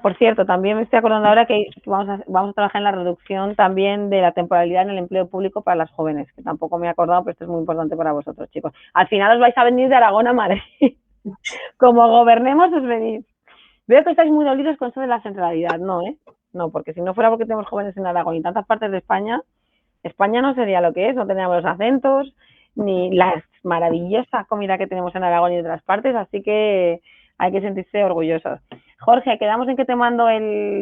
Por cierto, también me estoy acordando ahora que vamos a trabajar en la reducción también de la temporalidad en el empleo público para las jóvenes, que tampoco me he acordado, pero esto es muy importante para vosotros, chicos. Al final os vais a venir de Aragón a Madrid. Como gobernemos, os venís. Veo que estáis muy dolidos con eso de la centralidad, ¿no? No, porque si no fuera porque tenemos jóvenes en Aragón y en tantas partes de España, España no sería lo que es, no tendríamos los acentos, ni la maravillosa comida que tenemos en Aragón y en otras partes, así que hay que sentirse orgullosos. Jorge, quedamos en que te mando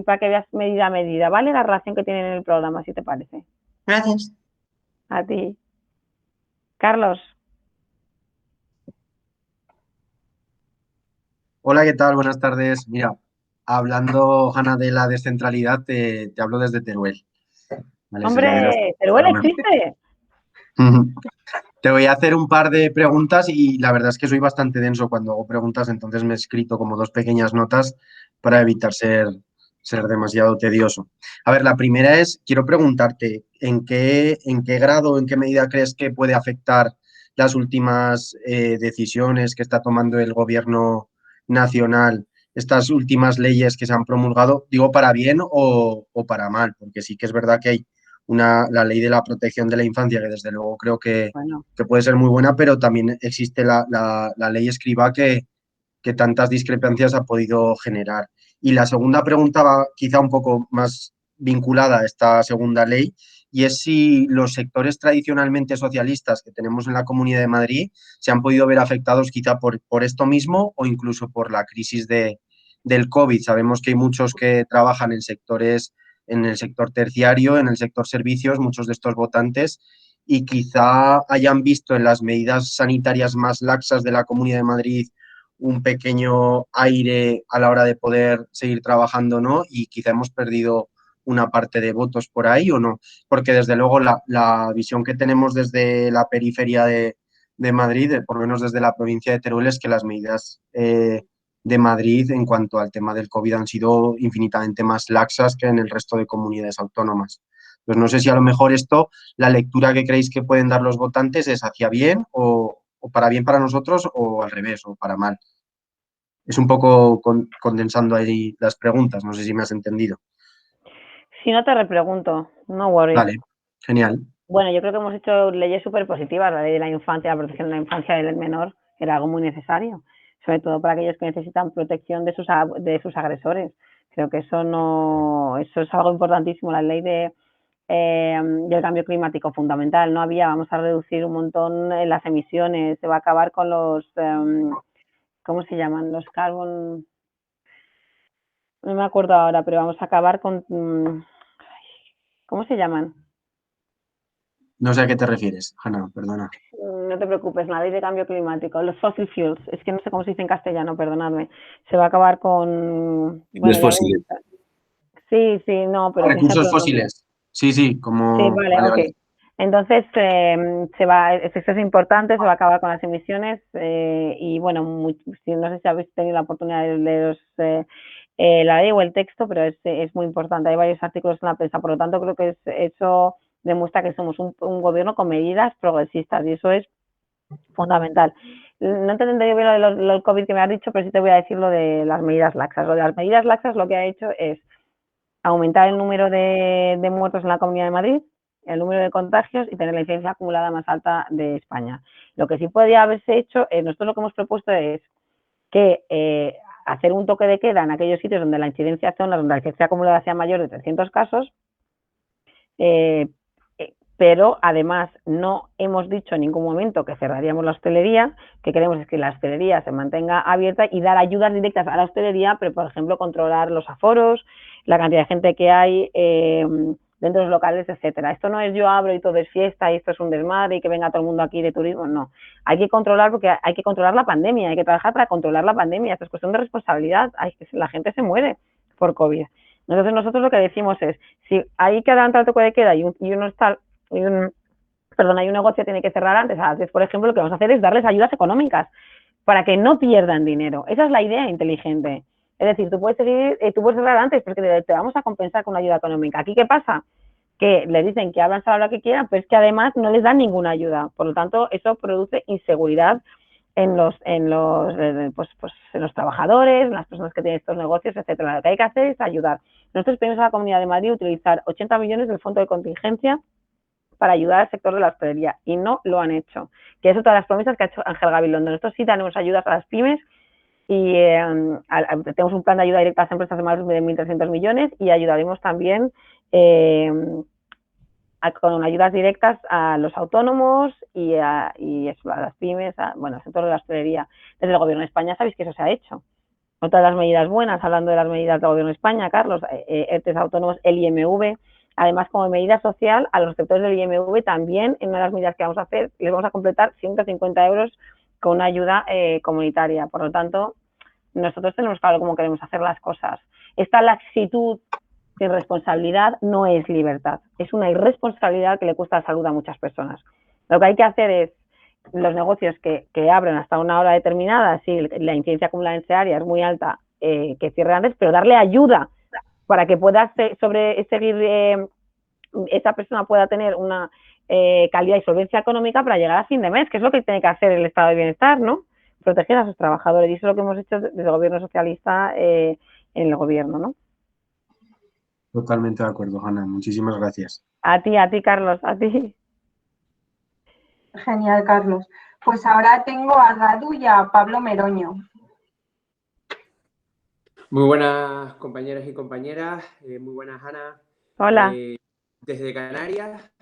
para que veas medida a medida, ¿vale? La relación que tienen en el programa, si te parece. Gracias. A ti. Carlos. Hola, ¿qué tal? Buenas tardes. Mira, hablando, Hanna, de la descentralidad, te hablo desde Teruel. ¿Vale? ¡Hombre! ¡Teruel existe! Te voy a hacer un par de preguntas y la verdad es que soy bastante denso cuando hago preguntas, entonces me he escrito como dos pequeñas notas para evitar ser demasiado tedioso. A ver, la primera es, quiero preguntarte, ¿en qué grado, en qué medida crees que puede afectar las últimas decisiones que está tomando el gobierno nacional, estas últimas leyes que se han promulgado, digo para bien o para mal? Porque sí que es verdad que hay la ley de la protección de la infancia, que desde luego creo que puede ser muy buena, pero también existe la ley Escrivá que tantas discrepancias ha podido generar. Y la segunda pregunta va quizá un poco más vinculada a esta segunda ley, y es si los sectores tradicionalmente socialistas que tenemos en la Comunidad de Madrid se han podido ver afectados quizá por esto mismo o incluso por la crisis del COVID. Sabemos que hay muchos que trabajan en el sector terciario, en el sector servicios, muchos de estos votantes, y quizá hayan visto en las medidas sanitarias más laxas de la Comunidad de Madrid un pequeño aire a la hora de poder seguir trabajando, ¿no? Y quizá hemos perdido una parte de votos por ahí o no, porque desde luego la visión que tenemos desde la periferia de Madrid, por lo menos desde la provincia de Teruel, es que las medidas de Madrid en cuanto al tema del COVID han sido infinitamente más laxas que en el resto de comunidades autónomas. Pues no sé si a lo mejor esto, la lectura que creéis que pueden dar los votantes es hacia bien o para bien para nosotros o al revés o para mal. Es un poco condensando ahí las preguntas, no sé si me has entendido. Si no te repregunto, no worries. Vale, genial. Bueno, yo creo que hemos hecho leyes súper positivas, la ley de la infancia, la protección de la infancia del menor, que era algo muy necesario, sobre todo para aquellos que necesitan protección de sus agresores. Creo que eso es algo importantísimo. La ley del cambio climático, fundamental. Vamos a reducir un montón las emisiones, se va a acabar con los, ¿cómo se llaman? Los carbon, no me acuerdo ahora, pero vamos a acabar con, ¿cómo se llaman? No sé a qué te refieres, Hanna, perdona. No te preocupes, la ley de cambio climático, los fossil fuels, es que no sé cómo se dice en castellano, perdonadme, se va a acabar con... Los fósiles. Sí, no, pero... Recursos fósiles. Sí, como... Sí, vale, ok. Vale. Entonces, esto es importante, se va a acabar con las emisiones y bueno, no sé si habéis tenido la oportunidad de leeros la ley o el texto, pero es muy importante. Hay varios artículos en la prensa, por lo tanto creo que eso demuestra que somos un gobierno con medidas progresistas y eso es fundamental. No te entendido bien lo del COVID que me has dicho, pero sí te voy a decir lo de las medidas laxas. Lo de las medidas laxas lo que ha hecho es aumentar el número de muertos en la Comunidad de Madrid, el número de contagios y tener la incidencia acumulada más alta de España. Lo que sí podría haberse hecho, nosotros lo que hemos propuesto es que hacer un toque de queda en aquellos sitios donde la incidencia acumulada sea mayor de 300 casos, pero además no hemos dicho en ningún momento que cerraríamos la hostelería, que queremos es que la hostelería se mantenga abierta y dar ayudas directas a la hostelería, pero por ejemplo controlar los aforos, la cantidad de gente que hay dentro de los locales, etcétera. Esto no es yo abro y todo es fiesta y esto es un desmadre y que venga todo el mundo aquí de turismo, no. Hay que controlar porque hay que controlar la pandemia, hay que trabajar para controlar la pandemia, esto es cuestión de responsabilidad, la gente se muere por COVID. Entonces nosotros lo que decimos es, si hay que adelantar el toque de queda y un negocio tiene que cerrar antes, por ejemplo, lo que vamos a hacer es darles ayudas económicas para que no pierdan dinero. Esa es la idea inteligente. Es decir, tú puedes cerrar antes porque te vamos a compensar con una ayuda económica. ¿Aquí qué pasa? Que les dicen que hablan a la hora que quieran, pero es que además no les dan ninguna ayuda. Por lo tanto, eso produce inseguridad en los trabajadores, en las personas que tienen estos negocios, etcétera. Lo que hay que hacer es ayudar. Nosotros pedimos a la Comunidad de Madrid utilizar 80 millones del fondo de contingencia para ayudar al sector de la hostelería y no lo han hecho. Que es otra de las promesas que ha hecho Ángel Gabilondo. Nosotros sí tenemos ayudas a las pymes y tenemos un plan de ayuda directa a las empresas de más de 1.300 millones y ayudaremos también con ayudas directas a los autónomos y a las pymes, al sector de la hostelería. Desde el Gobierno de España sabéis que eso se ha hecho. Otra de las medidas buenas, hablando de las medidas del Gobierno de España, Carlos, ERTEs autónomos, el IMV, además como medida social a los sectores del IMV también en una de las medidas que vamos a hacer, les vamos a completar 150 euros con una ayuda comunitaria. Por lo tanto, nosotros tenemos claro cómo queremos hacer las cosas. Esta laxitud sin responsabilidad no es libertad, es una irresponsabilidad que le cuesta la salud a muchas personas. Lo que hay que hacer es los negocios que abren hasta una hora determinada, si la incidencia acumulada es muy alta, que cierren antes, pero darle ayuda para que pueda esa persona pueda tener una calidad y solvencia económica para llegar a fin de mes, que es lo que tiene que hacer el Estado de Bienestar, ¿no? Proteger a sus trabajadores, y eso es lo que hemos hecho desde el Gobierno socialista en el Gobierno, ¿no? Totalmente de acuerdo, Hanna. Muchísimas gracias. A ti, Carlos, a ti. Genial, Carlos. Pues ahora tengo a Radu y a Pablo Meroño. Muy buenas compañeras y compañeras, muy buenas, Hanna. Hola. Desde Canarias.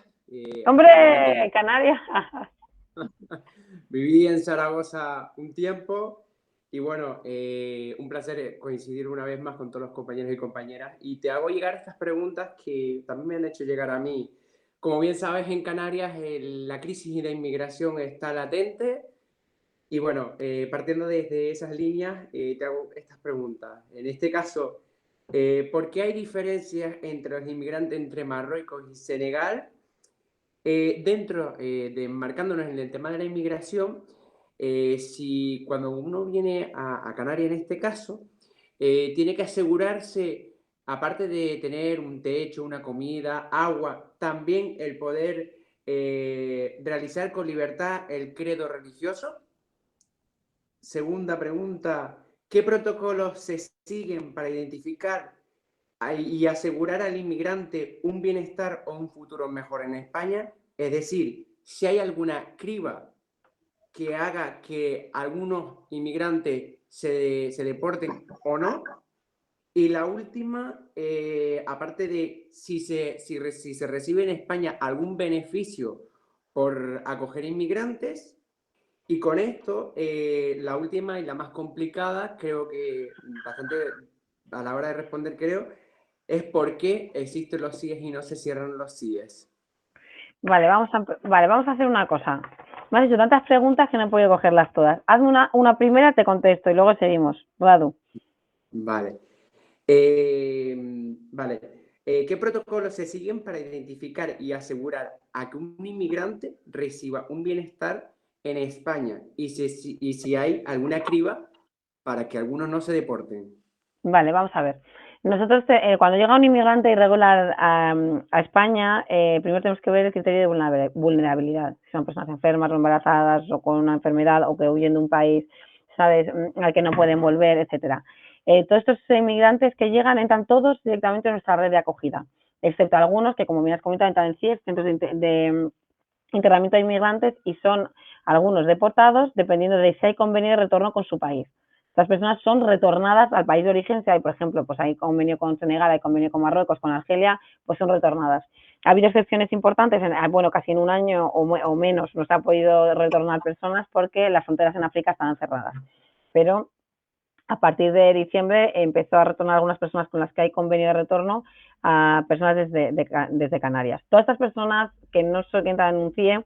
¡Hombre, Canarias! Viví en Zaragoza un tiempo y bueno, un placer coincidir una vez más con todos los compañeros y compañeras. Y te hago llegar estas preguntas que también me han hecho llegar a mí. Como bien sabes, en Canarias la crisis de inmigración está latente. Y bueno, partiendo desde esas líneas, te hago estas preguntas. En este caso, ¿por qué hay diferencias entre los inmigrantes entre Marruecos y Senegal? Marcándonos en el tema de la inmigración, si cuando uno viene a Canarias en este caso, tiene que asegurarse, aparte de tener un techo, una comida, agua, también el poder realizar con libertad el credo religioso. Segunda pregunta, ¿qué protocolos se siguen para identificar y asegurar al inmigrante un bienestar o un futuro mejor en España? Es decir, si hay alguna criba que haga que algunos inmigrantes se deporten o no. Y la última, aparte de si se recibe en España algún beneficio por acoger inmigrantes. Y con esto, la última y la más complicada, creo que bastante a la hora de responder, es por qué existen los CIES y no se cierran los CIES. Vale, vamos a hacer una cosa. Me has hecho tantas preguntas que no he podido cogerlas todas. Hazme una primera, te contesto y luego seguimos. Radu. Vale. ¿Qué protocolos se siguen para identificar y asegurar a que un inmigrante reciba un bienestar en España y si hay alguna criba para que algunos no se deporten? Vale, vamos a ver. Nosotros, cuando llega un inmigrante irregular a España, primero tenemos que ver el criterio de vulnerabilidad. Si son personas enfermas o embarazadas o con una enfermedad o que huyen de un país, ¿sabes?, al que no pueden volver, etcétera. Todos estos inmigrantes que llegan entran todos directamente en nuestra red de acogida, excepto algunos que, como me has comentado, entran en CIES, centros de internamiento de inmigrantes, y son algunos deportados dependiendo de si hay convenio de retorno con su país. Estas personas son retornadas al país de origen. Si hay, por ejemplo, pues hay convenio con Senegal, hay convenio con Marruecos, con Argelia, pues son retornadas. Ha habido excepciones importantes, bueno, casi en un año o menos no se ha podido retornar personas porque las fronteras en África estaban cerradas. Pero a partir de diciembre empezó a retornar algunas personas con las que hay convenio de retorno a personas desde Canarias. Todas estas personas que no solo entran en un CIE,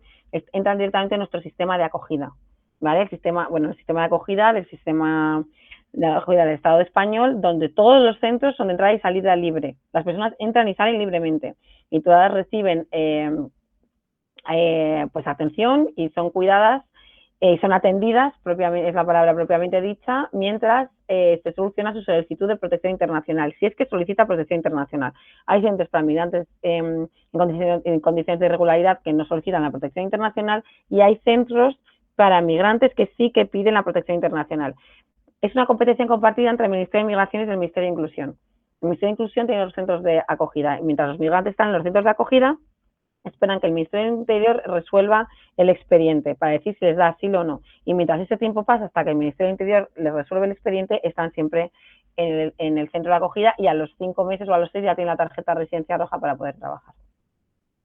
entran directamente en nuestro sistema de acogida, ¿vale? El sistema de acogida del Estado español, donde todos los centros son de entrada y salida libre. Las personas entran y salen libremente y todas reciben pues atención y son cuidadas y son atendidas, es la palabra propiamente dicha, mientras se soluciona su solicitud de protección internacional, si es que solicita protección internacional. Hay centros para migrantes en condiciones de irregularidad que no solicitan la protección internacional y hay centros para migrantes que sí que piden la protección internacional. Es una competencia compartida entre el Ministerio de Migraciones y el Ministerio de Inclusión. El Ministerio de Inclusión tiene los centros de acogida, y mientras los migrantes están en los centros de acogida, esperan que el Ministerio del Interior resuelva el expediente para decir si les da asilo o no. Y mientras ese tiempo pasa hasta que el Ministerio del Interior les resuelve el expediente, están siempre en el centro de acogida y a los 5 meses o a los 6 ya tienen la tarjeta de residencia roja para poder trabajar.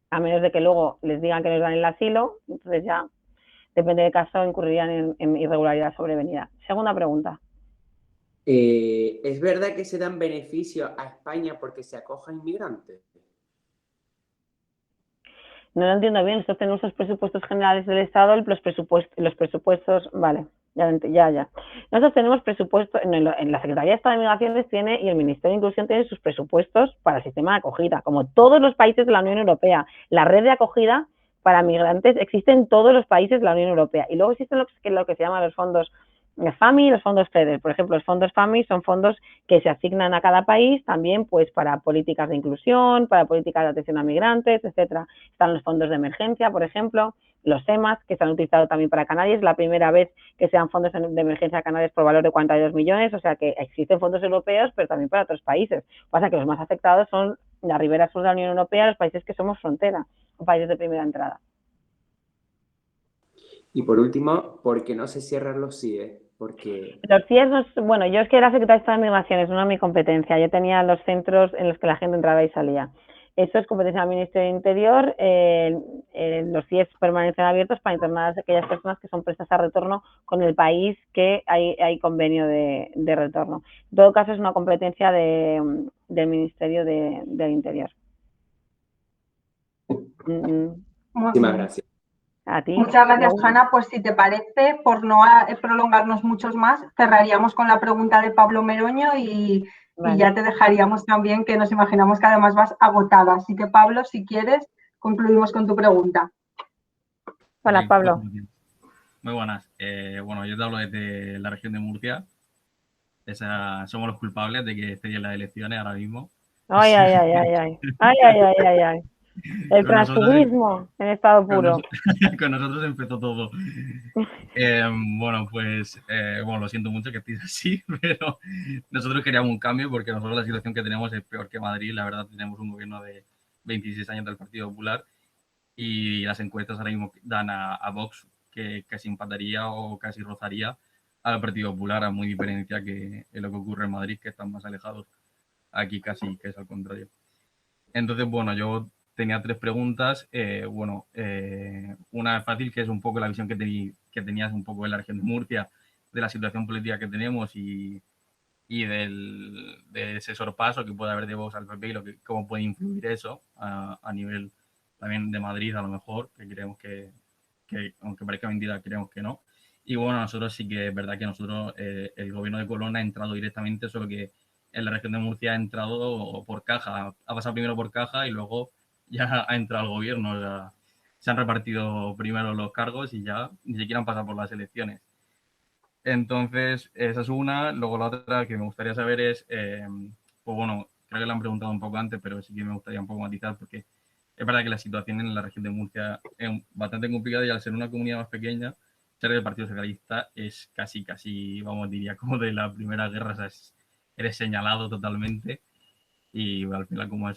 A menos de que luego les digan que les dan el asilo, entonces ya, depende del caso, incurrirían en irregularidad sobrevenida. Segunda pregunta. ¿Es verdad que se dan beneficios a España porque se acojan inmigrantes? No lo entiendo bien. Nosotros tenemos los presupuestos generales del Estado, los presupuestos, vale, ya. Nosotros tenemos presupuestos, en la Secretaría de Estado de Migraciones tiene, y el Ministerio de Inclusión tiene sus presupuestos para el sistema de acogida, como todos los países de la Unión Europea. La red de acogida para migrantes existe en todos los países de la Unión Europea. Y luego existen lo que se llaman los fondos FAMI y los fondos FEDER. Por ejemplo, los fondos FAMI son fondos que se asignan a cada país también pues para políticas de inclusión, para políticas de atención a migrantes, etcétera. Están los fondos de emergencia, por ejemplo, los EMAS, que se han utilizado también para Canarias. Es la primera vez que se dan fondos de emergencia a Canarias por valor de 42 millones, o sea que existen fondos europeos, pero también para otros países. Pasa que los más afectados son la ribera sur de la Unión Europea, los países que somos frontera, o países de primera entrada. Y por último, ¿por qué no se cierran los CIE? Porque... Los CIE, bueno, yo es que era secretaria de Estado de Migraciones, no era mi competencia. Yo tenía los centros en los que la gente entraba y salía. Eso es competencia del Ministerio del Interior. Los CIE permanecen abiertos para internar a aquellas personas que son prestas a retorno con el país que hay convenio de retorno. En todo caso, es una competencia del Ministerio del Interior. Muchísimas gracias. A ti. Muchas gracias, Hanna. Pues si te parece, por no prolongarnos muchos más, cerraríamos con la pregunta de Pablo Meroño y ya te dejaríamos también, que nos imaginamos que además vas agotada. Así que, Pablo, si quieres, concluimos con tu pregunta. Hola, Pablo. Muy buenas. Bueno, yo te hablo desde la región de Murcia. Somos los culpables de que estén en las elecciones ahora mismo. Ay. El transfugismo en estado puro. Con nosotros empezó todo. Bueno, pues lo siento mucho que estéis así, pero nosotros queríamos un cambio porque nosotros la situación que tenemos es peor que Madrid. La verdad, tenemos un gobierno de 26 años del Partido Popular y las encuestas ahora mismo dan a Vox que casi empataría o casi rozaría al Partido Popular, a muy diferencia que en lo que ocurre en Madrid, que están más alejados. Aquí casi que es al contrario. Entonces, bueno, yo tenía 3 preguntas. Una fácil, que es un poco la visión que tenías un poco en la región de Murcia, de la situación política que tenemos y de ese sorpaso que puede haber de Vox al PP y cómo puede influir eso a nivel también de Madrid, a lo mejor, que creemos que aunque parezca mentira, creemos que no. Y bueno, nosotros sí que es verdad que nosotros, el gobierno de Colón ha entrado directamente, solo que en la región de Murcia ha entrado por caja, ha pasado primero por caja y luego ya ha entrado el gobierno. O sea, se han repartido primero los cargos y ya ni siquiera han pasado por las elecciones. Entonces, esa es una. Luego la otra que me gustaría saber es, pues bueno, creo que la han preguntado un poco antes, pero sí que me gustaría un poco matizar porque es verdad que la situación en la región de Murcia es bastante complicada y al ser una comunidad más pequeña, ser del Partido Socialista es casi, vamos, diría como de la Primera Guerra, o sea, eres señalado totalmente y al final como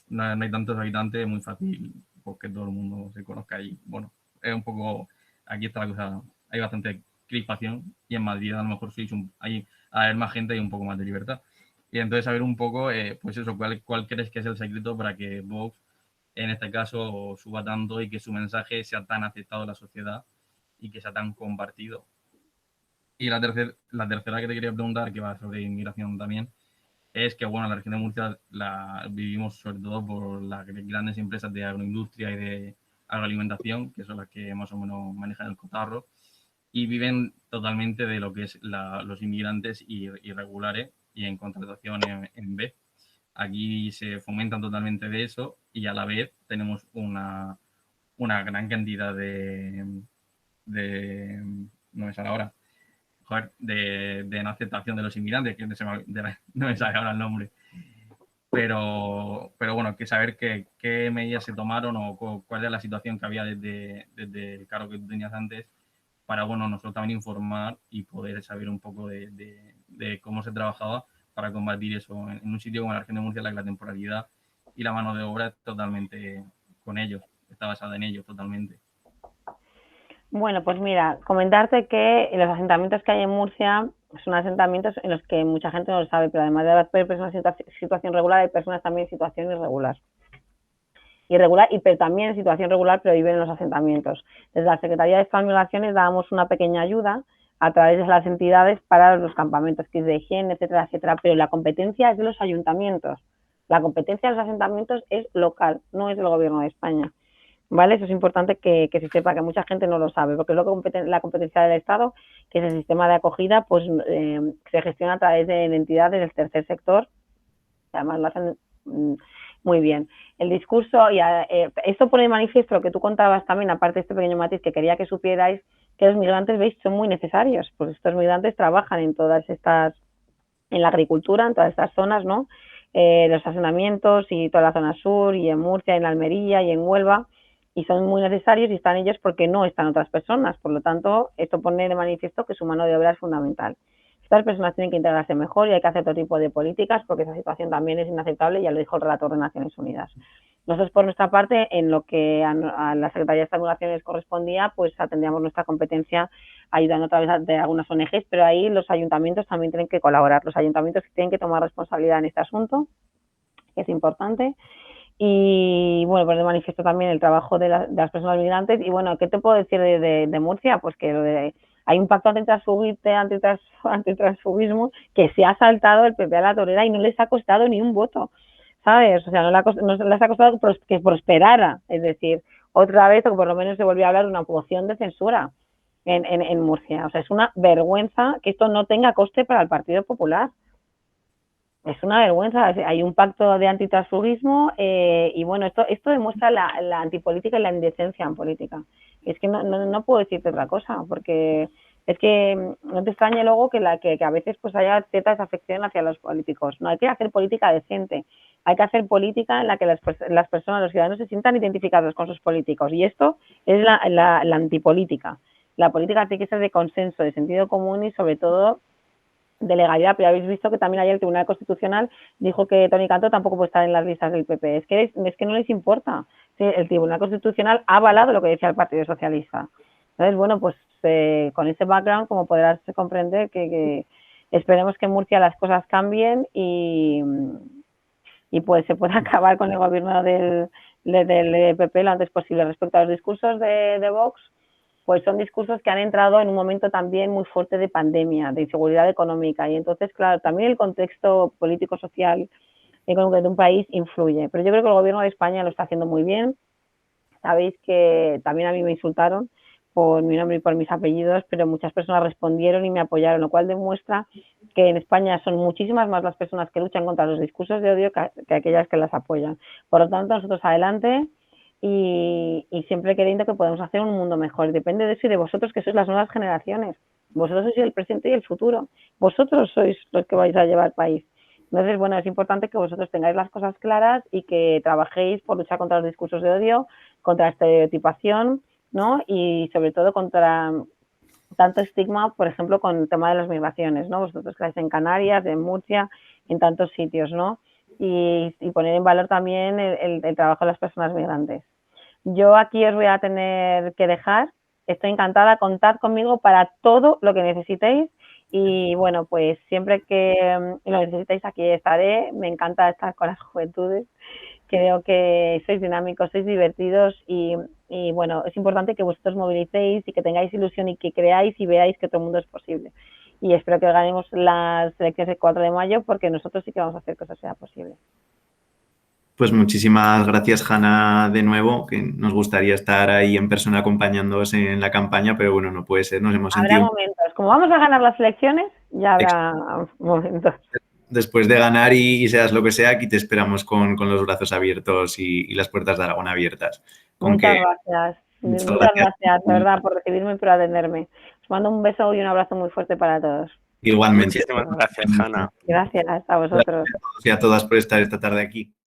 no hay tantos habitantes, es muy fácil pues, que todo el mundo se conozca y bueno, es un poco, aquí está la cosa, hay bastante crispación y en Madrid a lo mejor hay a haber más gente y un poco más de libertad. Y entonces saber un poco, pues eso, ¿cuál crees que es el secreto para que Vox en este caso suba tanto y que su mensaje sea tan aceptado en la sociedad y que sea tan compartido. Y la tercera que te quería preguntar, que va sobre inmigración también, es que, bueno, la región de Murcia la vivimos sobre todo por las grandes empresas de agroindustria y de agroalimentación, que son las que más o menos manejan el cotarro, y viven totalmente de lo que es los inmigrantes irregulares y en contratación en B. Aquí se fomentan totalmente de eso y a la vez tenemos una gran cantidad no me sale ahora, joder, de no aceptación de los inmigrantes, que no me sale ahora el nombre. Pero bueno, que saber qué medidas se tomaron o cuál es la situación que había desde el cargo que tú tenías antes para, bueno, nosotros también informar y poder saber un poco de cómo se trabajaba para combatir eso en un sitio como la región de Murcia, la temporalidad y la mano de obra totalmente con ellos, está basada en ellos totalmente. Bueno, pues mira, comentarte que los asentamientos que hay en Murcia son asentamientos en los que mucha gente no lo sabe, pero además de haber personas en situación regular, hay personas también en situación irregular, pero también en situación regular, pero viven en los asentamientos. Desde la Secretaría de Estado de Migraciones dábamos una pequeña ayuda a través de las entidades para los campamentos, kits de higiene, etcétera, etcétera, pero la competencia es de los ayuntamientos. La competencia de los asentamientos es local, no es del Gobierno de España. ¿Vale? Eso es importante que se sepa, que mucha gente no lo sabe, porque luego la competencia del Estado, que es el sistema de acogida, pues se gestiona a través de entidades del tercer sector, que además lo hacen muy bien. El discurso, y esto pone de manifiesto lo que tú contabas también, aparte de este pequeño matiz que quería que supierais, que los migrantes, veis, son muy necesarios, pues estos migrantes trabajan en todas estas, en la agricultura, en todas estas zonas, ¿no? Los asentamientos y toda la zona sur, y en Murcia, en Almería y en Huelva, y son muy necesarios y están ellos porque no están otras personas. Por lo tanto, esto pone de manifiesto que su mano de obra es fundamental. Estas personas tienen que integrarse mejor y hay que hacer otro tipo de políticas porque esa situación también es inaceptable, ya lo dijo el relator de Naciones Unidas. Nosotros, por nuestra parte, en lo que a la Secretaría de Estado de Migraciones correspondía, pues atendíamos nuestra competencia ayudando a través de algunas ONGs, pero ahí los ayuntamientos también tienen que colaborar. Los ayuntamientos tienen que tomar responsabilidad en este asunto, que es importante. Y bueno, pues de manifiesto también el trabajo de las personas migrantes. Y bueno, ¿qué te puedo decir de Murcia? Pues que hay un pacto antitransfugismo que se ha saltado el PP a la torera y no les ha costado ni un voto, ¿sabes? O sea, no les ha costado que prosperara. Es decir, otra vez, o por lo menos se volvió a hablar de una moción de censura en Murcia. O sea, es una vergüenza que esto no tenga coste para el Partido Popular. Es una vergüenza, hay un pacto de antitransfugismo y bueno, esto demuestra la antipolítica y la indecencia en política. Es que no puedo decirte otra cosa, porque es que no te extrañe luego que a veces pues haya cierta desafección hacia los políticos. No, hay que hacer política decente, hay que hacer política en la que las personas, los ciudadanos se sientan identificados con sus políticos, y esto es la antipolítica. La política tiene que ser de consenso, de sentido común y sobre todo de legalidad, pero habéis visto que también ayer el Tribunal Constitucional dijo que Toni Cantó tampoco puede estar en las listas del PP. Es que no les importa. Sí, el Tribunal Constitucional ha avalado lo que decía el Partido Socialista. Entonces, bueno, pues con ese background, como podrás comprender, que esperemos que en Murcia las cosas cambien y pues se pueda acabar con el gobierno del PP lo antes posible. Respecto a los discursos de Vox, pues son discursos que han entrado en un momento también muy fuerte de pandemia, de inseguridad económica, y entonces, claro, también el contexto político-social económico de un país influye, pero yo creo que el Gobierno de España lo está haciendo muy bien. Sabéis que también a mí me insultaron por mi nombre y por mis apellidos, pero muchas personas respondieron y me apoyaron, lo cual demuestra que en España son muchísimas más las personas que luchan contra los discursos de odio que aquellas que las apoyan. Por lo tanto, nosotros adelante, y siempre queriendo que podamos hacer un mundo mejor. Depende de eso y de vosotros, que sois las nuevas generaciones. Vosotros sois el presente y el futuro. Vosotros sois los que vais a llevar país. Entonces, bueno, es importante que vosotros tengáis las cosas claras y que trabajéis por luchar contra los discursos de odio, contra la estereotipación, ¿no? Y sobre todo contra tanto estigma, por ejemplo, con el tema de las migraciones, ¿no? Vosotros que estáis en Canarias, en Murcia, en tantos sitios, ¿no? Y poner en valor también el trabajo de las personas migrantes. Yo aquí os voy a tener que dejar. Estoy encantada, contad conmigo para todo lo que necesitéis y bueno, pues siempre que lo necesitéis aquí estaré. Me encanta estar con las juventudes Creo que sois dinámicos, sois divertidos y bueno, es importante que vosotros movilicéis y que tengáis ilusión y que creáis y veáis que todo el mundo es posible. Y espero que ganemos las elecciones del 4 de mayo porque nosotros sí que vamos a hacer que eso sea posible. Pues muchísimas gracias, Hanna, de nuevo, que nos gustaría estar ahí en persona acompañándoos en la campaña, pero bueno, no puede ser, nos hemos Habrá sentido... momentos, como vamos a ganar las elecciones, ya habrá momentos. Después de ganar y seas lo que sea, aquí te esperamos con los brazos abiertos y las puertas de Aragón abiertas. Muchas gracias. Muchas gracias, de verdad, por recibirme y por atenderme. Os mando un beso y un abrazo muy fuerte para todos. Igualmente. Muchísimas gracias, Hanna. Gracias a vosotros. Gracias a todos y a todas por estar esta tarde aquí.